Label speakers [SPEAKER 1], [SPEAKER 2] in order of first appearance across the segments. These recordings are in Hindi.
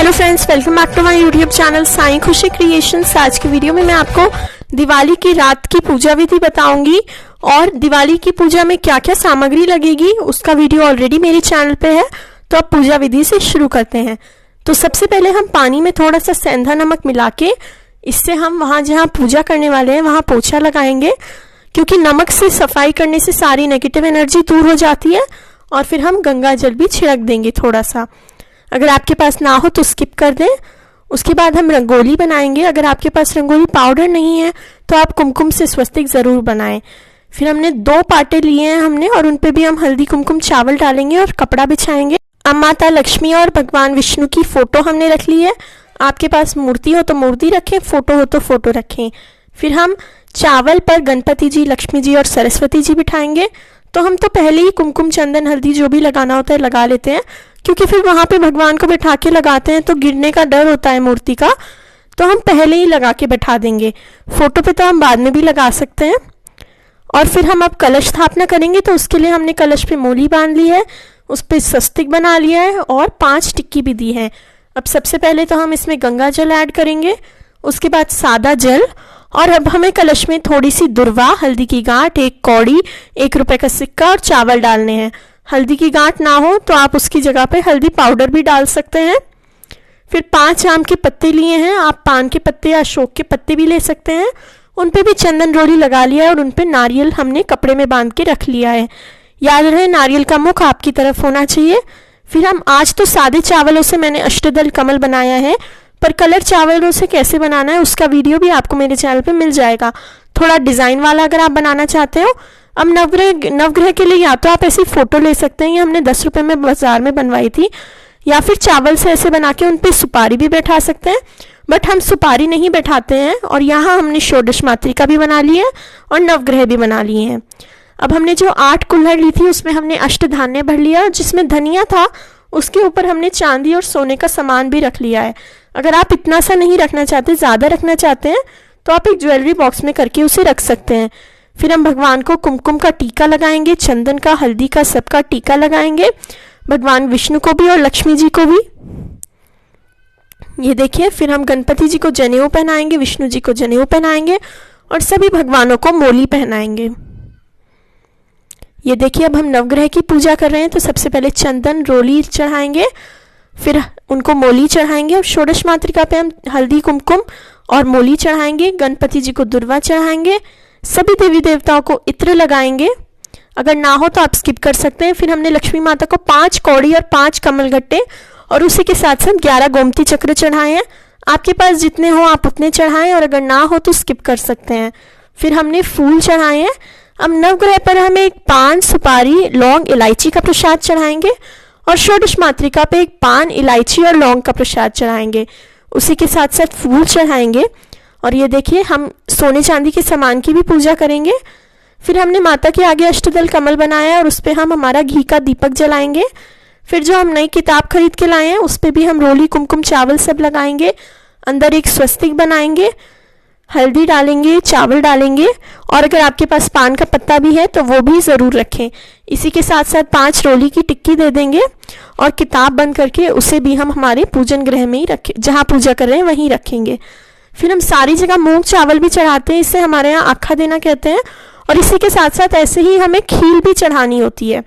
[SPEAKER 1] Hello friends, welcome back to my YouTube channel Sai Khushi creations. आज की वीडियो में मैं आपको दिवाली की रात की पूजा विधि बताऊंगी और दिवाली की पूजा में क्या क्या सामग्री लगेगी उसका वीडियो ऑलरेडी मेरे चैनल पे है। तो अब पूजा विधि से शुरू करते हैं। तो सबसे पहले हम पानी में थोड़ा सा सेंधा नमक मिला के इससे हम वहां जहाँ पूजा करने वाले हैं वहां पोछा लगाएंगे, क्योंकि नमक से सफाई करने से सारी नेगेटिव एनर्जी दूर हो जाती है। और फिर हम गंगा जल भी छिड़क देंगे थोड़ा सा, अगर आपके पास ना हो तो स्किप कर दें। उसके बाद हम रंगोली बनाएंगे। अगर आपके पास रंगोली पाउडर नहीं है तो आप कुमकुम से स्वस्तिक ज़रूर बनाएं। फिर हमने 2 पाटे लिए हैं हमने, और उन पे भी हम हल्दी कुमकुम चावल डालेंगे और कपड़ा बिछाएंगे। अब माता लक्ष्मी और भगवान विष्णु की फोटो हमने रख ली है। आपके पास मूर्ति हो तो मूर्ति रखें, फोटो हो तो फोटो रखें। फिर हम चावल पर गणपति जी, लक्ष्मी जी और सरस्वती जी बिठाएंगे। तो हम तो पहले ही कुमकुम, चंदन, हल्दी जो भी लगाना होता है लगा लेते हैं, क्योंकि फिर वहां पे भगवान को बैठा के लगाते हैं तो गिरने का डर होता है मूर्ति का, तो हम पहले ही लगा के बैठा देंगे। फोटो पे तो हम बाद में भी लगा सकते हैं। और फिर हम अब कलश स्थापना करेंगे, तो उसके लिए हमने कलश पे मोली बांध ली है, उस पर स्वस्तिक बना लिया है और 5 टिक्की भी दी है। अब सबसे पहले तो हम इसमें गंगा जल ऐड करेंगे, उसके बाद सादा जल, और अब हमें कलश में थोड़ी सी दुर्वा, हल्दी की गांठ, 1 कौड़ी, 1 रुपए का सिक्का और चावल डालने हैं। हल्दी की गांठ ना हो तो आप उसकी जगह पे हल्दी पाउडर भी डाल सकते हैं। फिर 5 आम के पत्ते लिए हैं, आप पान के पत्ते या अशोक के पत्ते भी ले सकते हैं। उन पे भी चंदन रोली लगा लिया है और उन पे नारियल हमने कपड़े में बांध के रख लिया है। याद रहे नारियल का मुख आपकी तरफ होना चाहिए। फिर हम आज तो सादे चावलों से मैंने अष्टदल कमल बनाया है, पर कलर चावलों से कैसे बनाना है उसका वीडियो भी आपको मेरे चैनल पे मिल जाएगा, थोड़ा डिज़ाइन वाला अगर आप बनाना चाहते हो। अब नवग्रह के लिए या तो आप ऐसी फोटो ले सकते हैं, ये हमने 10 रुपए में बाजार में बनवाई थी, या फिर चावल से ऐसे बना के उन पे सुपारी भी बैठा सकते हैं, बट हम सुपारी नहीं बैठाते हैं। और यहाँ हमने षोडश मातृका भी बना ली है और नवग्रह भी बना लिए हैं। अब हमने जो 8 कुल्हड़ ली थी उसमें हमने अष्टधान्य भर लिया, जिसमें धनिया था उसके ऊपर हमने चांदी और सोने का सामान भी रख लिया है। अगर आप इतना सा नहीं रखना चाहते, ज़्यादा रखना चाहते हैं, तो आप एक ज्वेलरी बॉक्स में करके उसे रख सकते हैं। फिर हम भगवान को कुमकुम का टीका लगाएंगे, चंदन का, हल्दी का, सबका टीका लगाएंगे, भगवान विष्णु को भी और लक्ष्मी जी को भी। ये देखिए, फिर हम गणपति जी को जनेऊ पहनाएंगे, विष्णु जी को जनेऊ पहनाएंगे और सभी भगवानों को मोली पहनाएंगे। ये देखिए, अब हम नवग्रह की पूजा कर रहे हैं, तो सबसे पहले चंदन रोली चढ़ाएंगे, फिर उनको मोली चढ़ाएंगे। और षोडश मातृका पे हम हल्दी कुमकुम और मोली चढ़ाएंगे, गणपति जी को दुर्वा चढ़ाएंगे, सभी देवी देवताओं को इत्र लगाएंगे। अगर ना हो तो आप स्किप कर सकते हैं। फिर हमने लक्ष्मी माता को 5 कौड़ी और 5 कमलगट्टे और उसी के साथ साथ 11 गोमती चक्र चढ़ाए हैं। आपके पास जितने हो आप उतने चढ़ाएं, और अगर ना हो तो स्किप कर सकते हैं। फिर हमने फूल चढ़ाए हैं। अब नवग्रह पर हम एक पान, सुपारी, लौंग, इलायची का प्रसाद चढ़ाएंगे, और षोडश मातृका पे एक पान, इलायची और लौंग का प्रसाद चढ़ाएंगे, उसी के साथ साथ फूल चढ़ाएंगे। और ये देखिए, हम सोने चांदी के सामान की भी पूजा करेंगे। फिर हमने माता के आगे अष्टदल कमल बनाया और उस पर हम हमारा घी का दीपक जलाएंगे। फिर जो हम नई किताब खरीद के लाए हैं उस पर भी हम रोली, कुमकुम, चावल सब लगाएंगे, अंदर एक स्वस्तिक बनाएंगे, हल्दी डालेंगे, चावल डालेंगे, और अगर आपके पास पान का पत्ता भी है तो वो भी ज़रूर रखें। इसी के साथ साथ 5 रोली की टिक्की दे देंगे और किताब बंद करके उसे भी हम हमारे पूजन गृह में ही रखें, जहाँ पूजा कर रहे हैं वहीं रखेंगे। फिर हम सारी जगह मूंग चावल भी चढ़ाते हैं, इसे हमारे यहाँ आखा देना कहते हैं। और इसी के साथ साथ ऐसे ही हमें खील भी चढ़ानी होती है।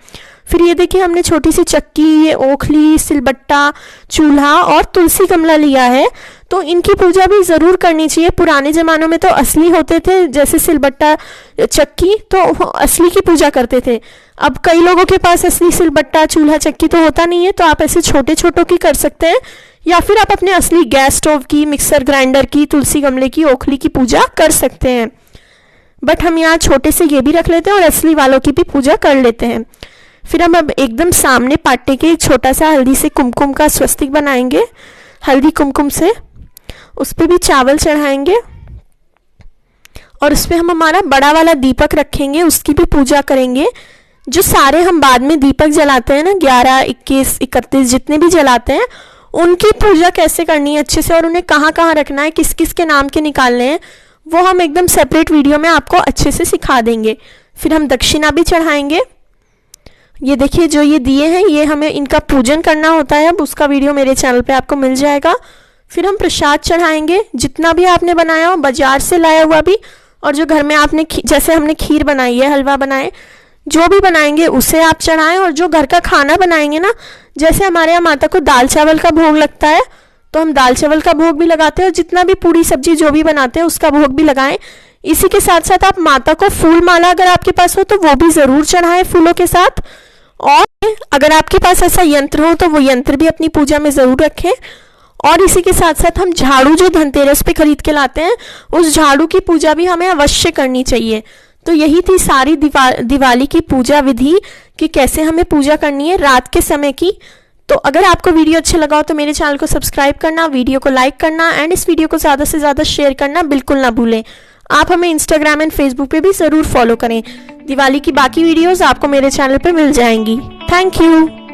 [SPEAKER 1] फिर ये देखिए, हमने छोटी सी चक्की, ये ओखली, सिलबट्टा, चूल्हा और तुलसी गमला लिया है, तो इनकी पूजा भी ज़रूर करनी चाहिए। पुराने ज़मानों में तो असली होते थे, जैसे सिलबट्टा, चक्की, तो असली की पूजा करते थे। अब कई लोगों के पास असली सिलबट्टा, चूल्हा, चक्की तो होता नहीं है, तो आप ऐसे छोटे छोटों की कर सकते हैं, या फिर आप अपने असली गैस स्टोव की, मिक्सर ग्राइंडर की, तुलसी गमले की, ओखली की पूजा कर सकते हैं। बट हम यहाँ छोटे से ये भी रख लेते हैं और असली वालों की भी पूजा कर लेते हैं। फिर हम अब एकदम सामने पाटे के एक छोटा सा हल्दी से कुमकुम का स्वस्तिक बनाएंगे, हल्दी कुमकुम से, उस पर भी चावल चढ़ाएंगे और उस पर हम हमारा बड़ा वाला दीपक रखेंगे, उसकी भी पूजा करेंगे। जो सारे हम बाद में दीपक जलाते हैं ना, 11, 21, 31 जितने भी जलाते हैं, उनकी पूजा कैसे करनी है अच्छे से और उन्हें कहाँ कहाँ रखना है, किस किस के नाम के निकालने हैं, वो हम एकदम सेपरेट वीडियो में आपको अच्छे से सिखा देंगे। फिर हम दक्षिणा भी चढ़ाएंगे। ये देखिए जो ये दिए हैं ये हमें इनका पूजन करना होता है। अब उसका वीडियो मेरे चैनल पे आपको मिल जाएगा। फिर हम प्रसाद चढ़ाएंगे, जितना भी आपने बनाया हो, बाजार से लाया हुआ भी और जो घर में आपने जैसे हमने खीर बनाई है, हलवा बनाए, जो भी बनाएंगे उसे आप चढ़ाएं। और जो घर का खाना बनाएंगे ना, जैसे हमारे यहाँ माता को दाल चावल का भोग लगता है तो हम दाल चावल का भोग भी लगाते हैं और जितना भी पूरी सब्जी जो भी बनाते हैं उसका भोग भी लगाएं। इसी के साथ साथ आप माता को फूल माला अगर आपके पास हो तो वो भी ज़रूर चढ़ाएं फूलों के साथ। और अगर आपके पास ऐसा यंत्र हो तो वो यंत्र भी अपनी पूजा में ज़रूर रखें। और इसी के साथ साथ हम झाड़ू जो धनतेरस पे खरीद के लाते हैं, उस झाड़ू की पूजा भी हमें अवश्य करनी चाहिए। तो यही थी सारी दिवाली की पूजा विधि कि कैसे हमें पूजा करनी है रात के समय की। तो अगर आपको वीडियो अच्छा लगा हो तो मेरे चैनल को सब्सक्राइब करना, वीडियो को लाइक करना एंड इस वीडियो को ज़्यादा से ज़्यादा शेयर करना बिल्कुल ना भूलें। आप हमें इंस्टाग्राम एंड फेसबुक पे भी ज़रूर फॉलो करें। दिवाली की बाकी वीडियोस आपको मेरे चैनल पे मिल जाएंगी। Thank you.